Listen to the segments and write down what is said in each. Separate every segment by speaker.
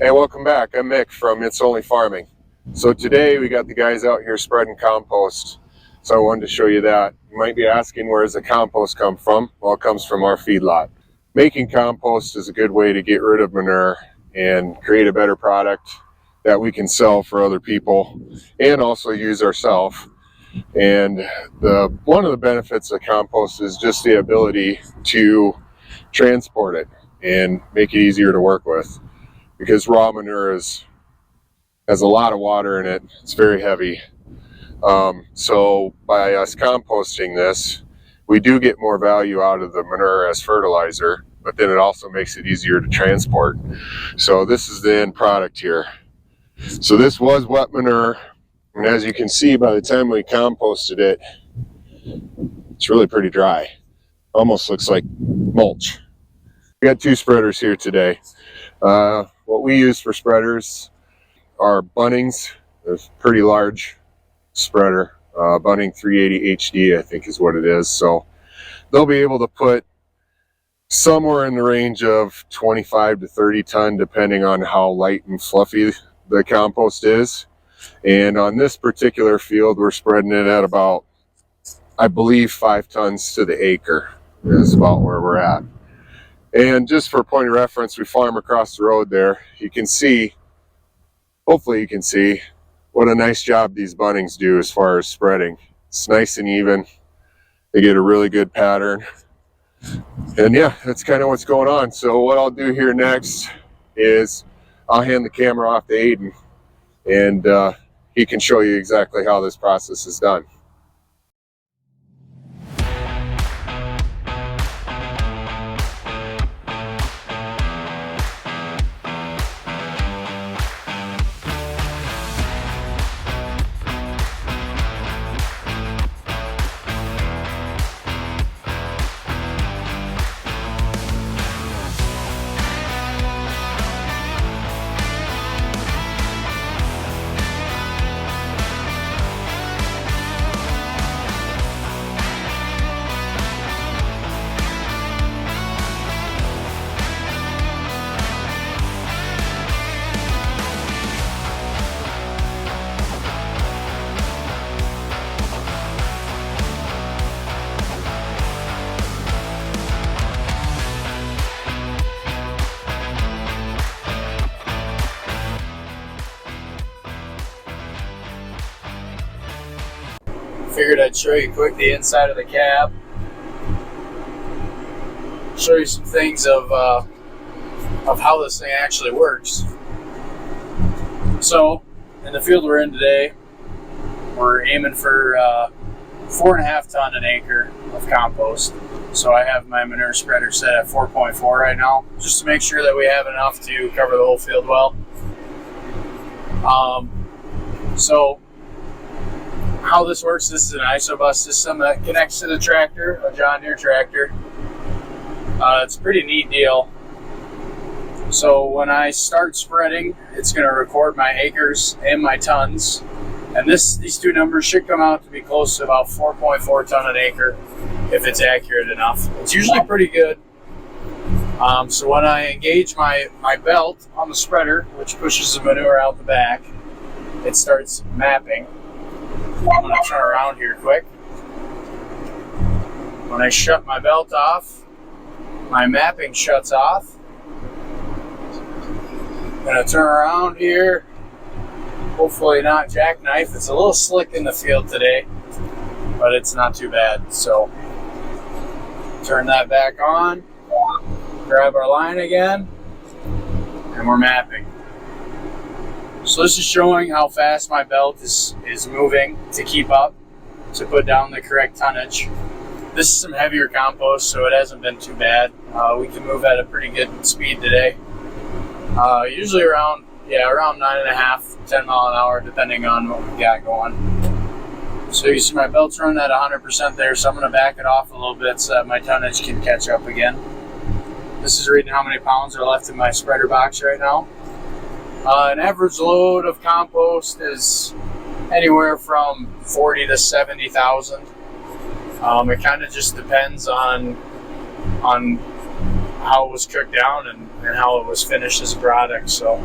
Speaker 1: Hey, welcome back. I'm Mick from It's Only Farming. So today we got the guys out here spreading compost. So I wanted to show you that. You might be asking, where does the compost come from? Well, it comes from our feedlot. Making compost is a good way to get rid of manure and create a better product that we can sell for other people and also use ourselves. And one of the benefits of compost is just the ability to transport it and make it easier to work with, because raw manure has a lot of water in it. It's very heavy. So by us composting this, we do get more value out of the manure as fertilizer, but then it also makes it easier to transport. So this is the end product here. So this was wet manure, and as you can see, by the time we composted it, it's really pretty dry. Almost looks like mulch. We got two spreaders here today. What we use for spreaders are Bunnings. It's a pretty large spreader. Bunning 380 HD, I think is what it is. So they'll be able to put somewhere in the range of 25 to 30 ton, depending on how light and fluffy the compost is. And on this particular field, we're spreading it at about, I believe, 5 tons to the acre is about where we're at. And just for point of reference, we farm across the road there. You can see, hopefully you can see, what a nice job these Bunnings do as far as spreading. It's nice and even. They get a really good pattern. And yeah, that's kind of what's going on. So what I'll do here next is I'll hand the camera off to Aiden, and he can show you exactly how this process is done.
Speaker 2: Figured I'd show you quick the inside of the cab. Show you some things of how this thing actually works. So, in the field we're in today, we're aiming for 4.5 ton an acre of compost. So I have my manure spreader set at 4.4 right now, just to make sure that we have enough to cover the whole field well. So how this works, this is an isobus system that connects to the tractor, a John Deere tractor. It's a pretty neat deal. So when I start spreading, it's going to record my acres and my tons. And these two numbers should come out to be close to about 4.4 ton an acre if it's accurate enough. It's usually pretty good. So when I engage my belt on the spreader, which pushes the manure out the back, it starts mapping. I'm going to turn around here quick. When I shut my belt off, my mapping shuts off. I'm going to turn around here. Hopefully not jackknife. It's a little slick in the field today, but it's not too bad. So turn that back on, grab our line again, and we're mapping. So this is showing how fast my belt is moving to keep up, to put down the correct tonnage. This is some heavier compost, so it hasn't been too bad. We can move at a pretty good speed today. Usually around 9.5, 10 mile an hour, depending on what we got going. So you see my belt's running at 100% there, so I'm going to back it off a little bit so that my tonnage can catch up again. This is reading how many pounds are left in my spreader box right now. An average load of compost is anywhere from 40 to 70,000. It kind of just depends on how it was cooked down and how it was finished as a product. So.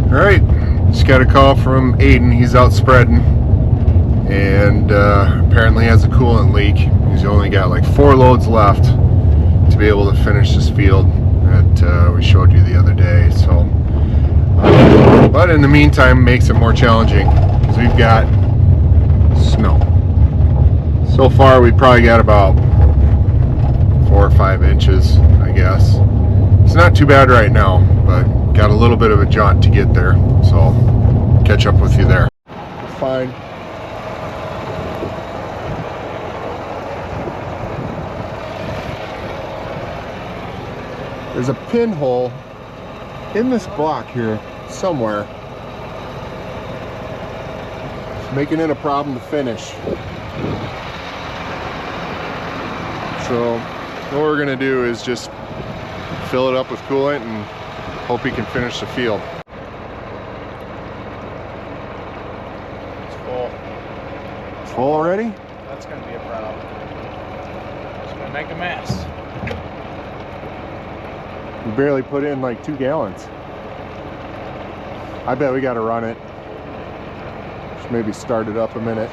Speaker 1: Alright, just got a call from Aiden. He's out spreading and apparently has a coolant leak. He's only got like 4 loads left to be able to finish this field that we showed you the other day. So, but in the meantime, makes it more challenging because we've got snow. So far, we probably got about 4 or 5 inches, I guess. It's not too bad right now, but got a little bit of a jaunt to get there, so I'll catch up with you there. Fine. There's a pinhole in this block here somewhere. It's making it a problem to finish. So what we're gonna do is just fill it up with coolant and hope he can finish the field.
Speaker 2: It's full.
Speaker 1: It's full already?
Speaker 2: That's going to be a problem. It's going to make a mess.
Speaker 1: We barely put in like 2 gallons. I bet we got to run it. Just maybe start it up a minute.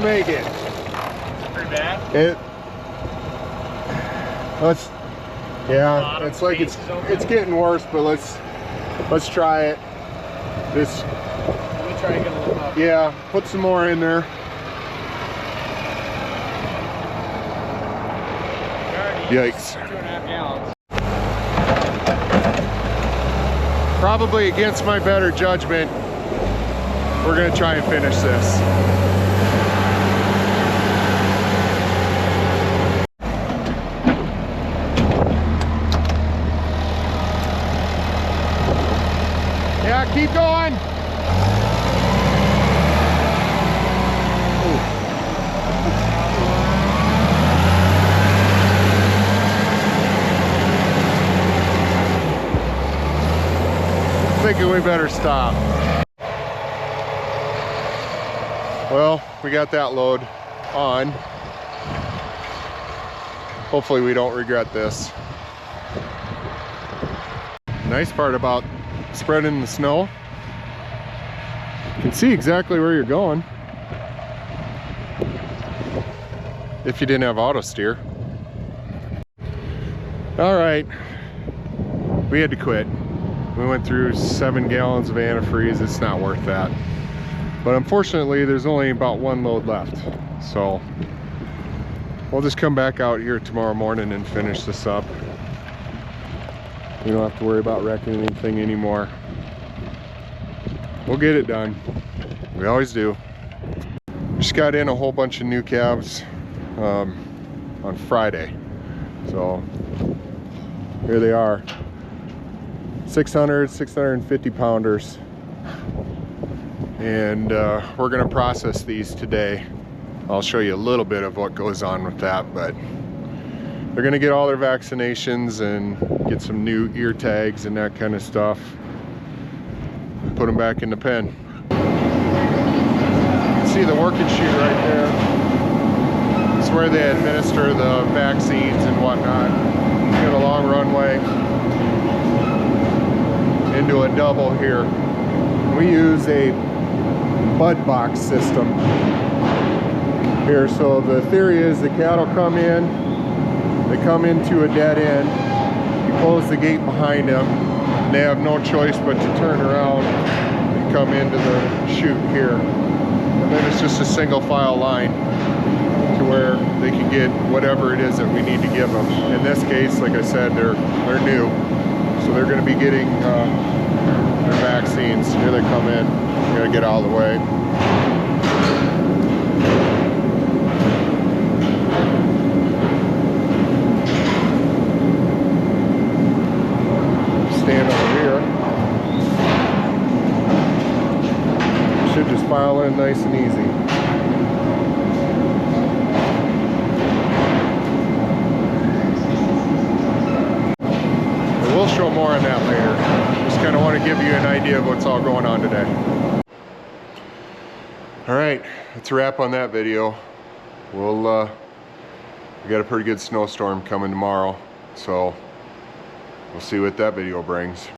Speaker 1: Make it.
Speaker 2: Pretty bad.
Speaker 1: Yeah, it's like it's getting worse, but let's try it.
Speaker 2: Let me try and get a little up.
Speaker 1: Yeah, put some more in there. Yikes.
Speaker 2: 2.5 gallons.
Speaker 1: Probably against my better judgment, we're gonna try and finish this. Yeah, keep going. Thinking we better stop. Well, we got that load on. Hopefully we don't regret this. Nice part about spreading the snow, you can see exactly where you're going if you didn't have auto steer. All right, we had to quit. We went through 7 gallons of antifreeze. It's not worth that, but unfortunately there's only about 1 load left, so we'll just come back out here tomorrow morning and finish this up. We don't have to worry about wrecking anything anymore. We'll get it done. We always do. Just got in a whole bunch of new calves on Friday. So here they are. 650 pounders. And we're gonna process these today I'll show you a little bit of what goes on with that, but they're gonna get all their vaccinations and get some new ear tags and that kind of stuff. Put them back in the pen. You can see the working chute right there. It's where they administer the vaccines and whatnot. It's got a long runway into a double here. We use a bud box system here. So the theory is the cattle come in, they come into a dead end, you close the gate behind them, and they have no choice but to turn around and come into the chute here. And then it's just a single file line to where they can get whatever it is that we need to give them. In this case, like I said, they're new, so they're going to be getting their vaccines. Here they come in. I'm going to get out of the way. Stand over here. Should just file in nice and easy. We'll show more on that later. Just kind of want to give you an idea of what's all going on today. All right, that's a wrap on that video. We got a pretty good snowstorm coming tomorrow, so we'll see what that video brings.